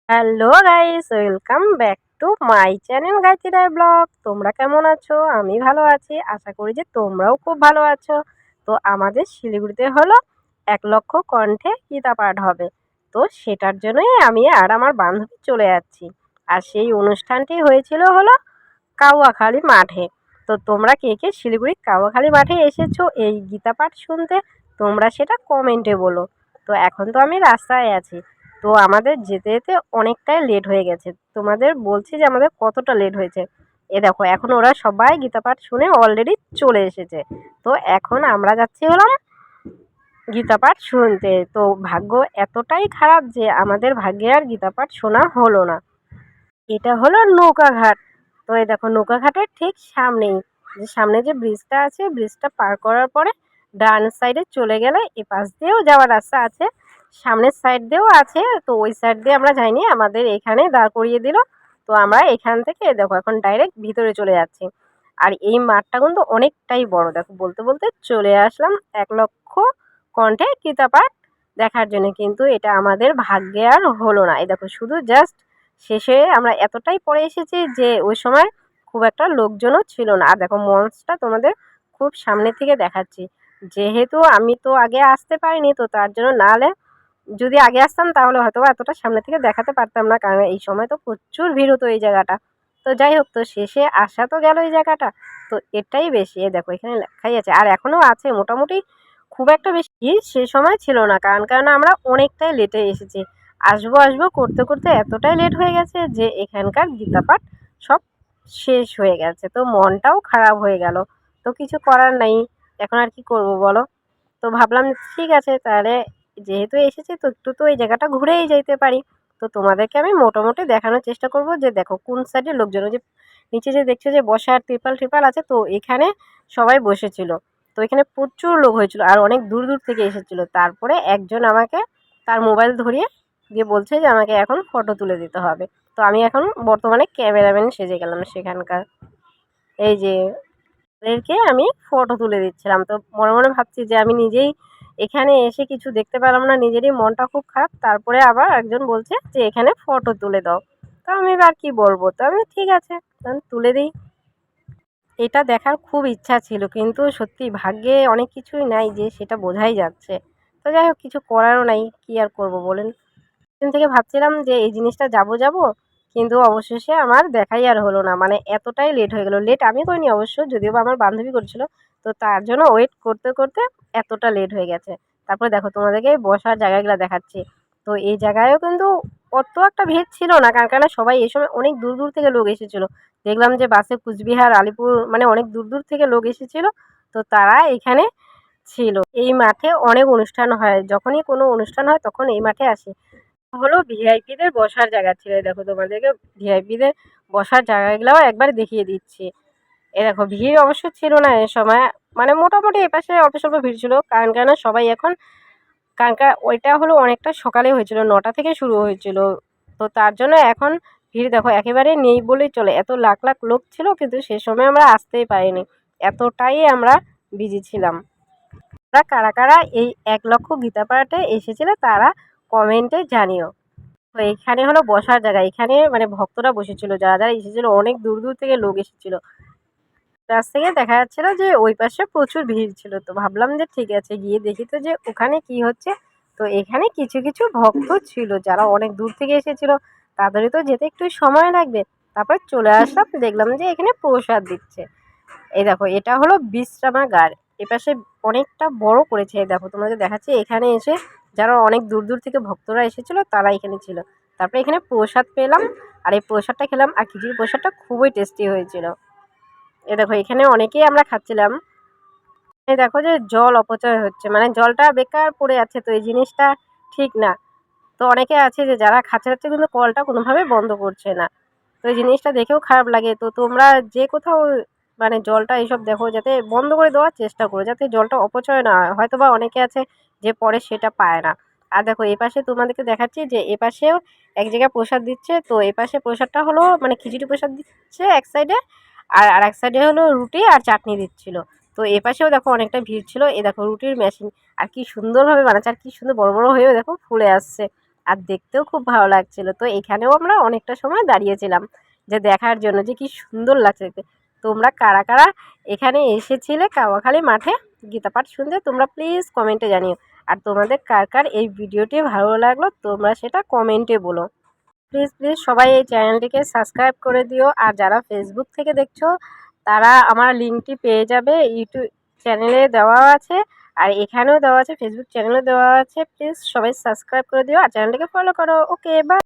Hello guys, welcome back to my channel Gayatri Roy blog. তোমরা কেমন আছো? আমি ভালো আছি, আশা করি যে তোমরাও খুব ভালো আছো। তো আমাদের শিলিগুড়িতে হলো 1 লক্ষ কণ্ঠে গীতা পাঠ হবে। তো সেটার জন্যই আমি আর আমার বান্ধবী চলে যাচ্ছি। আর সেই অনুষ্ঠানটি হয়েছিল হলো কাউয়াখালী মাঠে। তো তোমরা কে কে শিলিগুড়ির কাউয়াখালী মাঠে এসেছো এই গীতা পাঠ শুনতে, তোমরা সেটা কমেন্টে বলো। তো এখন তো আমি রাস্তায় আছি, তো আমাদের যেতে যেতে অনেকটাই লেট হয়ে গেছে। তোমাদের বলছি যে আমাদের কতটা লেট হয়েছে। এ দেখো, এখন ওরা সবাই গীতা পাঠ শুনে অলরেডি চলে এসেছে। তো এখন আমরা যাচ্ছি হলাম গীতা পাঠ শুনতে। তো ভাগ্য এতটাই খারাপ যে আমাদের ভাগ্যে আর গীতা পাঠ শোনা হলো না। এটা হলো নৌকাঘাট। তো এই দেখো, নৌকাঘাটের ঠিক সামনেই, যে সামনে যে ব্রিজটা আছে, ব্রিজটা পার করার পরে ডান সাইডে চলে গেলে এপাশ দিয়েও যাওয়ার রাস্তা আছে, সামনের সাইড দিয়েও আছে। তো ওই সাইড দিয়ে আমরা যাইনি, আমাদের এখানে দাঁড় করিয়ে দিল। তো আমরা এখান থেকে দেখো এখন ডাইরেক্ট ভিতরে চলে যাচ্ছি। আর এই মাঠটা কিন্তু অনেকটাই বড়। দেখো, বলতে বলতে চলে আসলাম 1 লক্ষ কণ্ঠে গীতা পাঠ দেখার জন্য, কিন্তু এটা আমাদের ভাগ্যে আর হলো না। এই দেখো, শুধু জাস্ট শেষে আমরা এতটাই পরে এসেছি যে ওই সময় খুব একটা লোকজনও ছিল না। আর দেখো, মঞ্চটা তোমাদের খুব সামনে থেকে দেখাচ্ছি। যেহেতু আমি তো আগে আসতে পারিনি, তো তার জন্য নাহলে যদি আগে আসতাম তাহলে হয়তো এতটা সামনে থেকে দেখাতে পারতাম না, কারণ এই সময় তো প্রচুর ভিড় হতো এই জায়গাটা। তো যাই হোক, তো শেষে আসা তো গেল এই জায়গাটা। তো এটাই বেশি, এ দেখো এখানে লেখাই আছে, আর এখনও আছে মোটামুটি। খুব একটা বেশি ভিড় সে সময় ছিল না, কারণ আমরা অনেকটাই লেটে এসেছি। আসবো আসবো করতে করতে এতটাই লেট হয়ে গেছে যে এখানকার গীতা পাঠ সব শেষ হয়ে গেছে। তো মনটাও খারাপ হয়ে গেল। তো কিছু করার নাই, এখন আর কি করব বলো। তো ভাবলাম ঠিক আছে তাহলে, যেহেতু এসেছি তো একটু তো এই জায়গাটা ঘুরেই যাইতে পারি। তো তোমাদেরকে আমি মোটামুটি দেখানোর চেষ্টা করব যে দেখো কোন সাইডে লোকজন, ওই যে নিচে যে দেখছো যে বসার ত্রিপাল ত্রিপাল আছে, তো এখানে সবাই বসেছিল। তো এখানে প্রচুর লোক হয়েছিল আর অনেক দূর দূর থেকে এসেছিল। তারপরে একজন আমাকে তার মোবাইল ধরিয়ে দিয়ে বলছে যে আমাকে এখন ফটো তুলে দিতে হবে। তো আমি এখন বর্তমানে ক্যামেরাম্যান সেজে গেলাম সেখানকার। এই যে এদেরকে আমি ফটো তুলে দিচ্ছিলাম। তো মনে মনে ভাবছি যে আমি নিজেই এখানে এসে কিছু দেখতে পেলাম না, নিজেরই মনটা খুব খারাপ। তারপরে আবার একজন বলছে যে এখানে ফটো তুলে দাও। তো আমি এবার কি বলবো, তো আমি ঠিক আছে তাহলে তুলে দিই। এটা দেখার খুব ইচ্ছা ছিল, কিন্তু সত্যি ভাগ্যে অনেক কিছুই নাই যে সেটা বোঝাই যাচ্ছে। তো যাই হোক, কিছু করারও নাই, কি আর করব বলেন। দিন থেকে ভাবছিলাম যে এই জিনিসটা যাব যাব, কিন্তু অবশেষে আমার দেখাই আর হলো না। মানে এতটাই লেট হয়ে গেল। লেট আমি করিনি অবশ্য, যদিও বা আমার বান্ধবী করছিল। তো তার জন্য ওয়েট করতে করতে এতটা লেট হয়ে গেছে। তারপরে দেখো, তোমাদেরকে বসার জায়গাগুলো দেখাচ্ছি। তো এই জায়গায়ও কিন্তু অত একটা ভিড় ছিল না, কারণ সবাই এই সময় অনেক দূর দূর থেকে লোক এসেছিল। দেখলাম যে বাসে কুচবিহার, আলিপুর, মানে অনেক দূর দূর থেকে লোক এসেছিল। তো তারা এখানে ছিল। এই মাঠে অনেক অনুষ্ঠান হয়, যখনই কোনো অনুষ্ঠান হয় তখন এই মাঠে আসে। হলো ভিআইপিদের বসার জায়গা ছিল। এই দেখো, তোমাদেরকে ভিআইপিদের বসার জায়গাগুলোও একবার দেখিয়ে দিচ্ছি। এ দেখো, ভিড় অবশ্য ছিল না এ সময়, মানে মোটামুটি এপাশে অল্প স্বল্প ভিড় ছিল, কারণ সবাই এখন, কারণ ওইটা হলো অনেকটা সকালে হয়েছিল, 9টা থেকে শুরু হয়েছিল। তো তার জন্য এখন ভিড় দেখো একেবারে নেই বলেই চলে। এত লাখ লাখ লোক ছিল, কিন্তু সে সময় আমরা আসতেই পারিনি, এতটাই আমরা বিজি ছিলাম। তোমরা কারা কারা এই 1 লক্ষ গীতা পাঠে এসেছিলে তারা কমেন্টে জানিও। তো এখানে হলো বসার জায়গা, এখানে মানে ভক্তরা বসেছিল, যারা যারা এসেছিল অনেক দূর দূর থেকে লোক এসেছিল। কাছ থেকে দেখা যাচ্ছিল যে ওই পাশে প্রচুর ভিড় ছিল। তো ভাবলাম যে ঠিক আছে গিয়ে দেখি তো যে ওখানে কি হচ্ছে। তো এখানে কিছু কিছু ভক্ত ছিল যারা অনেক দূর থেকে এসেছিল, তাদেরই তো যেতে একটু সময় লাগবে। তারপরে চলে আসলাম, দেখলাম যে এখানে প্রসাদ দিচ্ছে। এই দেখো, এটা হলো বিশ্রামাগার। এপাশে অনেকটা বড় করেছে। এই দেখো, তোমাদের দেখাচ্ছি, এখানে এসে যারা অনেক দূর দূর থেকে ভক্তরা এসেছিল তারা এখানে ছিল। তারপরে এখানে প্রসাদ পেলাম, আর এই প্রসাদটা খেলাম, আর খিচুড়ি প্রসাদটা খুবই টেস্টি হয়েছিল। এ দেখো, এখানে অনেকেই আমরা খাচ্ছিলাম। এই দেখো যে জল অপচয় হচ্ছে, মানে জলটা বেকার পড়ে আছে, তো এই জিনিসটা ঠিক না। তো অনেকে আছে যে যারা খাচ্ছে খাচ্ছে কিন্তু কলটা কোনোভাবে বন্ধ করছে না। তো এই জিনিসটা দেখেও খারাপ লাগে। তো তোমরা যে কোথাও মানে জলটা এইসব দেখো যাতে বন্ধ করে দেওয়ার চেষ্টা করো, যাতে জলটা অপচয় না হয়। হয়তো বা অনেকে আছে যে পরে সেটা পায় না। আর দেখো, এপাশে তোমাদেরকে দেখাচ্ছি যে এপাশেও এক জায়গায় প্রসাদ দিচ্ছে। তো এপাশে প্রসাদটা হলো মানে খিচুড়ি প্রসাদ দিচ্ছে এক সাইডে, আর এক সাইডে হলো রুটি আর চাটনি দিচ্ছিল। তো এপাশেও দেখো অনেকটা ভিড় ছিল। এ দেখো রুটির মেশিন, আর কি সুন্দরভাবে বানাচ্ছে, আর কি সুন্দর বড় বড় হয়েও দেখো ফুলে আসছে। আর দেখতেও খুব ভালো লাগছিল। তো এখানেও আমরা অনেকটা সময় দাঁড়িয়েছিলাম যে দেখার জন্য যে কি সুন্দর লাগছে দেখতে। তোমরা কারা কারা এখানে এসেছিলে কাওয়াখালী মাঠে গীতা পাঠ শুনতে তোমরা প্লিজ কমেন্টে জানিও। আর তোমাদের কার কার এই ভিডিওটি ভালো লাগলো তোমরা সেটা কমেন্টে বলো। প্লিজ প্লিজ সবাই এই চ্যানেলটিকে সাবস্ক্রাইব করে দিও। আর যারা ফেসবুক থেকে দেখছো তারা আমার লিঙ্কটি পেয়ে যাবে, ইউটিউব চ্যানেলে দেওয়া আছে আর এখানেও দেওয়া আছে, ফেসবুক চ্যানেলেও দেওয়া আছে। প্লিজ সবাই সাবস্ক্রাইব করে দিও আর চ্যানেলটিকে ফলো করো। Okay bye.